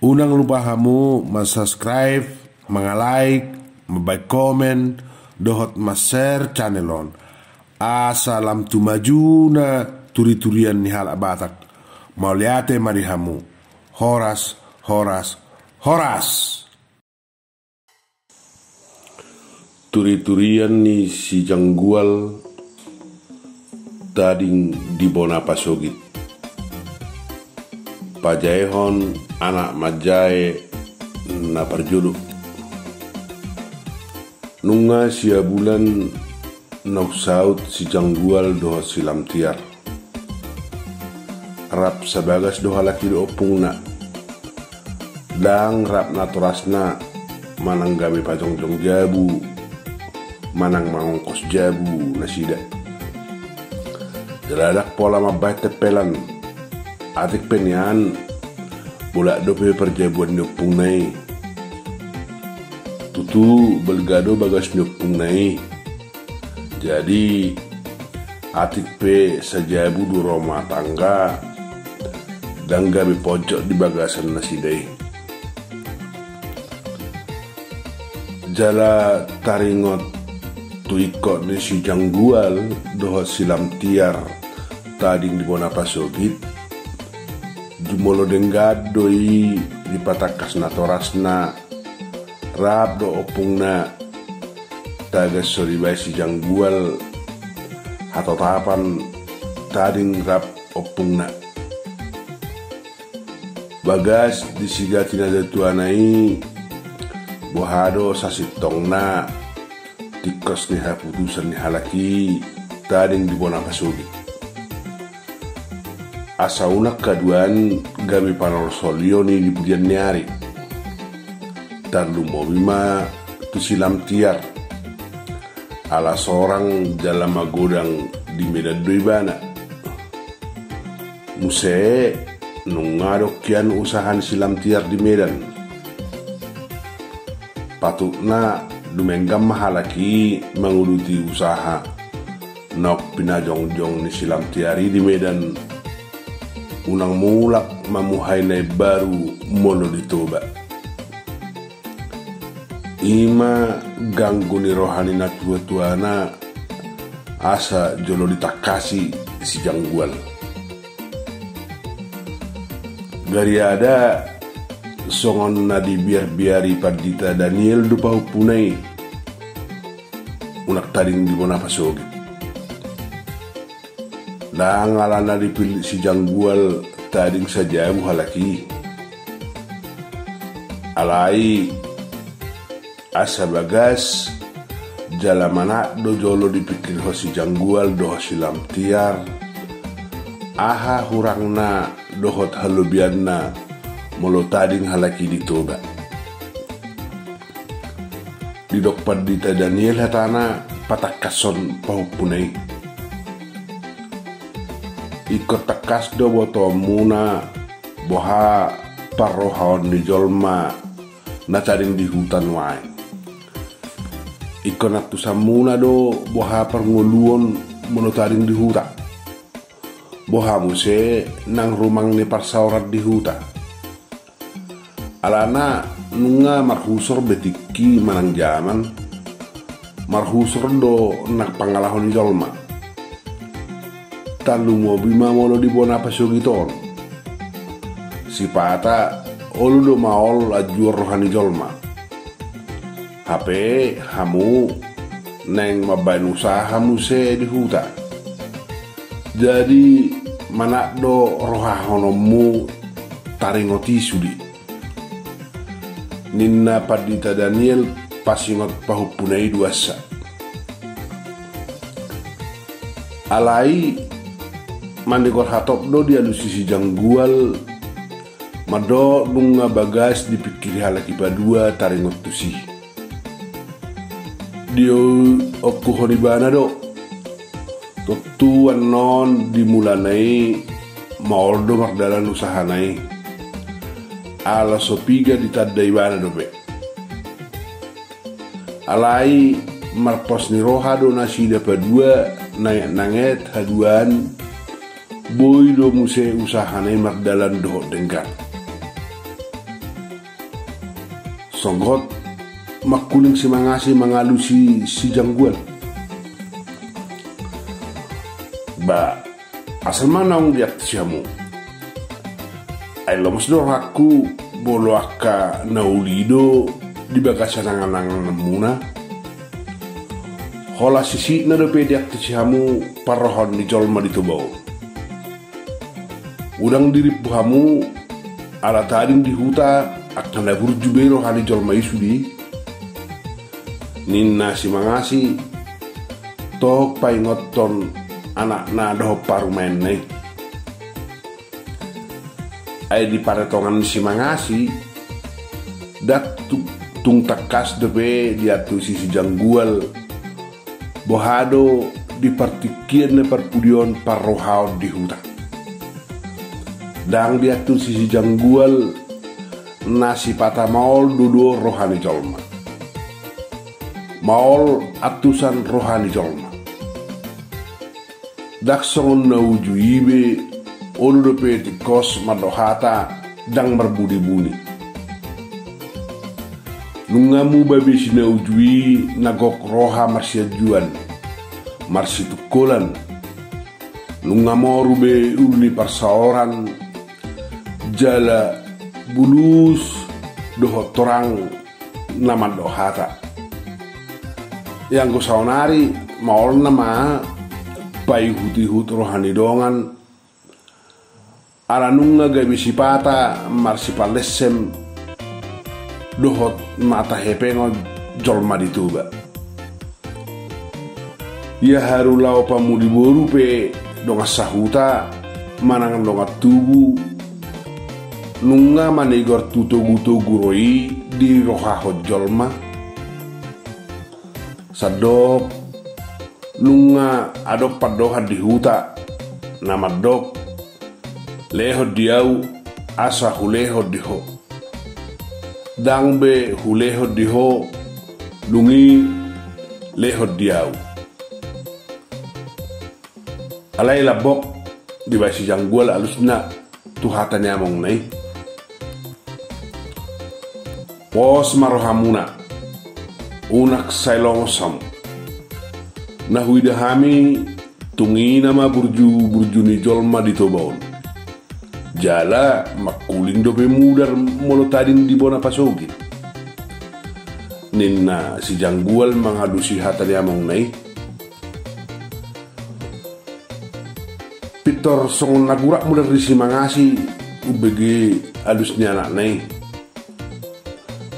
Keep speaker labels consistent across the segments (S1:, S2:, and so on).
S1: Unang lupa hamu subscribe, like, komen, dohot share channelon. Asalam tu maju na turi-turian ni hal abatak. Mau liate mari hamu. Horas. Turi-turian ni si janggual tading di Bonapa Sogit. Pajaehon anak majae na parjuluk. Nunga sia bulan nausaut si janggual doha silam tiar. Rap sabagas doha laki do opung na. Dang rap naturasna manang gawe pajongjong jabu. Manang mangongkos jabu nasida. Jaladak pola mabay tepelan. Atik penian bolak dope perjabuan nyopung nai. Tutu belgado bagas nyopung nai. Jadi atik pe sajabu du rumah tangga dan gabe pojok di bagasan nasi dai. Jala taringot tuikot ni si janggual doha silam tiar tading di Bonapa Sogit. Jumolo denggadoi di patakas natorasna rap do opungna tagas soribay si janggual atau tapan tading rap opungna bagas disigati na datuanai bohado sasitongna tikos ni haputusan ni halaki tading di Bonapa Sogit. Asa unak kaduan gabi panorsolio ni di budian nyari dan lumobima tu silam tiar ala seorang dalam magodang di Medan Doibana muse nungadok kian usahan silam tiar di Medan patutna dumenggam mahalaki menguluti usaha nok pinajongjong ni silam tiari di Medan. Unang mulak mamuhay na baru mono ditoba. Ima ganggu ni rohani na tua-tua na asa jolo ditakasi si janggual. Gari ada songon na dibiar-biari Pardita Daniel dupa hupunay unak tading di Bonapa Sogit. Nangala na dipilih si janggual tading saja halaki. Alai asa bagas jalamana do jolo dipikir ho si janggual do silam tiar. Aha hurangna dohot halubianna molo tading halaki ditoba. Didok Pardita Daniel hatana patakason pahupunay. Ikut tekas do boto muna boha parohaon ni jolma na caring di hutan wae. Ikut natusamuna do boha pernguluon mono caring di hutan. Boha muse nang rumang ni parsaurat di hutan. Alana nunga marhusor betiki manang jaman. Marhusor do nak pangalahon ni jolma. Talu mo bima molo di Bonapa Sogiton. Si pata olu do maol ajur rohani jolma. HP hamu neng mabain usaha muse di hutan. Jadi mana do rohahonomu taringoti sudi. Ninna Pardita Daniel pasingot pahupunai duasa. Alai mandikor hatop do dia si janggual mado nunga bagas dipikiri halaki padua taringot tusi dio okku honibana do tuan non dimulanai maol do mardalan usahanai ala sopiga ditadai bana do be alai marpos ni roha do nasida padua nanget haduan boy do muse usahanay magdalan do denggan. songgot makuling si mangasi mengalusi si jangguan. Ba asal mana ong diat siamu? Ay lomos do aku bolo aka naulido di bagasan nanganang namuna. Hola sisi na do pediak siamu parohon di jolma di tubau. Udang dirip buhamu ala taring di huta akan ada burjubero hali jolma isudi. Ninna si mangasi tok pai ngoton anak na do parumen nih. Ay di paretongan si mangasi dak tung takas debe diatu sisi janggual bohado di partikian ne perpudion parrohao di hutan. Dang diatu sisi janggual nasi patah maol dudo rohani jolma. Maol atusan rohani jolma. Dak songon na uju ibe olu dope tikos madohata dang berbudi-buni. Nungamu babi sina ujui nagok roha marsia juan marsi tukolan. Nungamoru be uli parsaoran jala bulus doho torang nama dohata. Yang kusaunari maol nama pai huti-hut rohani dongan aranunga gabi sipata marsipalesem dohot mata hepengo jolma dituba. Ya harulau pamudi boru pe donga sahuta manangan donga tubu nunga manegor tutugu roi di rohahot jolma sadok nunga adok padoha di huta nama dok leho diau asa huleho diho dang be huleho diho lungi leho diau alai labok di basi janggual alusna tuhatan yamong nai pos marohamuna unak sailongosam nahuidahami tungi nama burju ni jolma di tobaon jala makuling dope mudar molo tadin di bona pasogin. Ninna si janggual manghalusi hatan yamong nai. Pitor songon nagurak mudar di si mangasi ubege alusnya anak nai.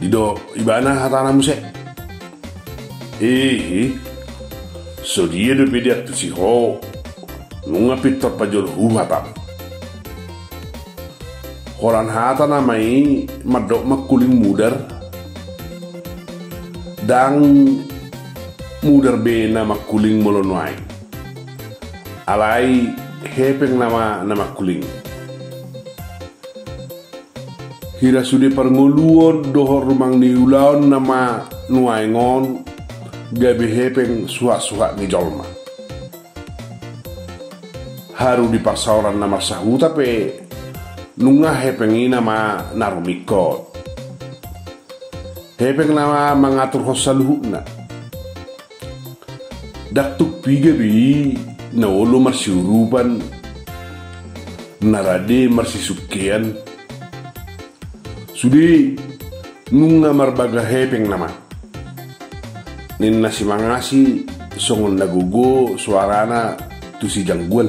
S1: Dido ibana hatana muse. So dia dope dia tu si ho. Nunga pitor pajol hatam. Horan hata namai madok makuling mudar dang mudar be nama kuling molonuai alai hepeng nama kuling hira sude parngoluon dohor rumang ni ulaon nama nuai ngon gabe hepeng suak ni jolma haru di pasauran nama sahuta pe nunga hepeng nama narumikot hepeng nama mengatur hosaluhuna daktuk piga bi na olo marsiurupan narade marsisukian sudi nunga marbaga hepeng nama ninna si mangasi songon nagugo suarana tu si janggual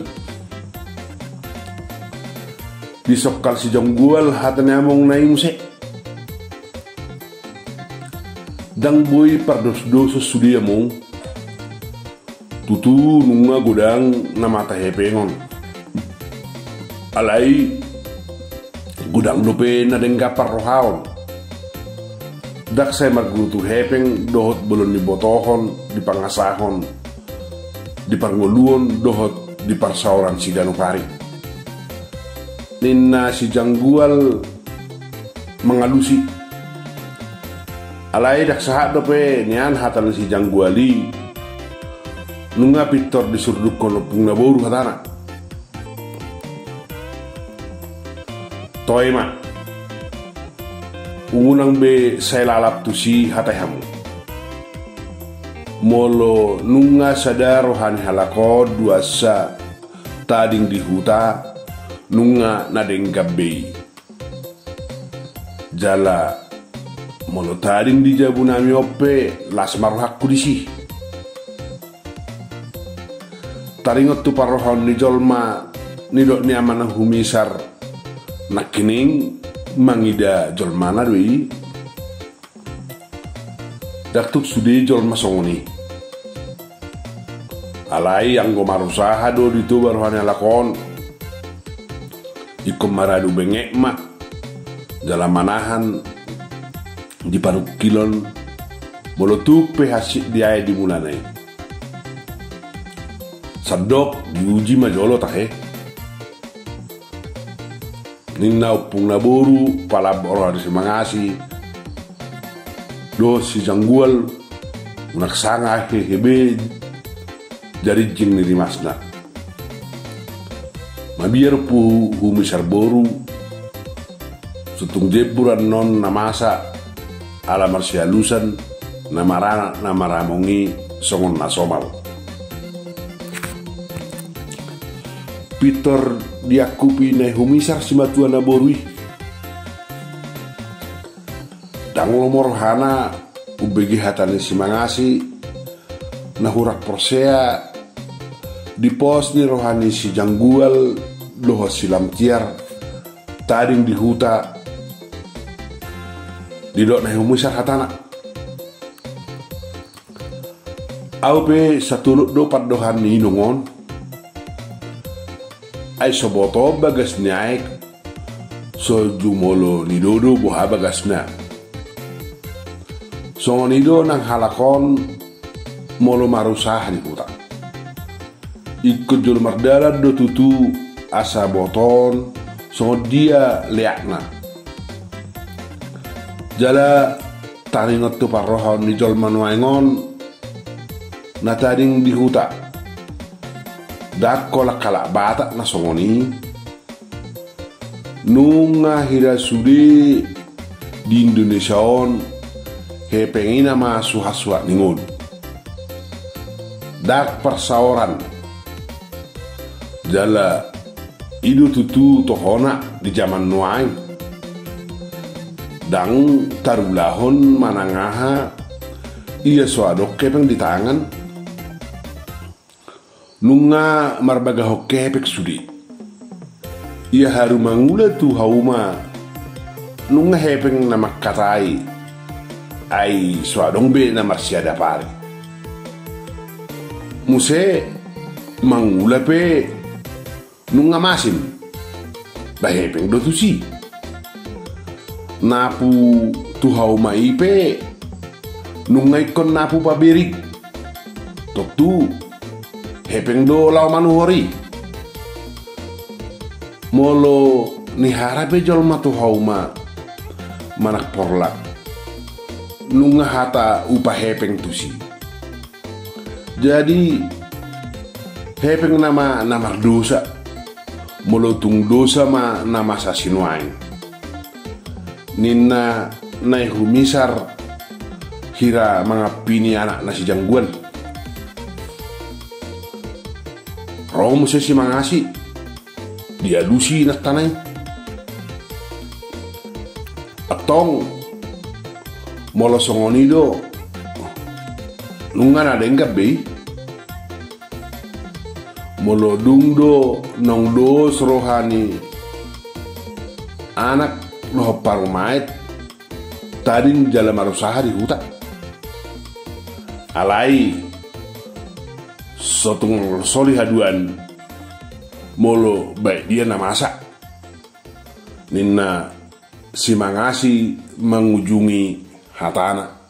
S1: disokal si janggual hatan yamong nai muse dang boy pardos-dosos sudi among tutu nunga godang namata hepengon alai godang dope na dengga parrohaon dak saya margutu hepeng dohot belum dibotohon dipangasahon diparngoluon dohot diparsauran si danupari. Ninna si janggual mengalusi alai dak sahat dope nian hatan si jangguali nunga pitor disurduk kono pungna boru hatana toima ungunang be saya lalap tu si hatai hamu. Molo nunga sadar rohani halako dua sa tading di huta nunga nadeng gabbei. Jala molo tading di jabu nami oppe las maruhakku di si. Taringot tu parohon ni jolma nidok ni amanah humisar nakining mangida jolmana doi daktuk sudi jolma songoni alai yang gomarusaha do ditu baruhane lakon ikom maradu bengek mak dalam manahan di paruk kilon bolotuk pe hasil diaya di bulanai sadok diuji majolo tahe ninna upung naboru palab orang semangasi do si janggual unaksanga hebe jari jing ni masna mabiar pu humisar boru sutung jeburan non namasa ala marsialusan namaramongi songon nasomal Peter diakupi na humisar si matuan na borui. Dang lomor hana ubegi hatani si mangasi na hurak persea di pos ni rohani si janggual loho silam tiar tading di huta di dok na humisar hatana. Aupe satuluk do padohan ni nungon ay soboto bagas naik so jumolo nidodo buha bagas na so nido nang halakon molo marusah di hutan ikut jul mardara do tutu asa boton so dia leakna jala taringot tu parrohon ni jol manuangon na taring di hutan dak kolak kalak batak na songoni nunga hira sude di Indonesia on he pengina ma suhaswa ningon dak persaoran jala idu tutu tohona di zaman nuain dang tarulahon manangaha iya suadok kepeng di tangan nunga marbaga hokepek sudi ia haru mangula tu hauma nunga hepeng nama katai ai swadong be na marsiada pare muse mangula pe nunga masim ba hepeng do tusi napu tu hauma ipe nunga ikon napu paberik tok tu hepeng do lau manuhori molo ni harape jol matu hauma manak porlak nunga hata upa hepeng tusi jadi hepeng nama dosa molo tung dosa ma nama sasinuain nina nai humisar hira mangapini anak nasi jangguan Romo sesi mangasi dia lusi nak tanai atong molo songonido nungan ada enggak be molo dungdo nongdo rohani anak loh parumait tading jalan marusaha di hutan alai sotung soli haduan molo baik dia na masak nina si mangasi mengunjungi hatana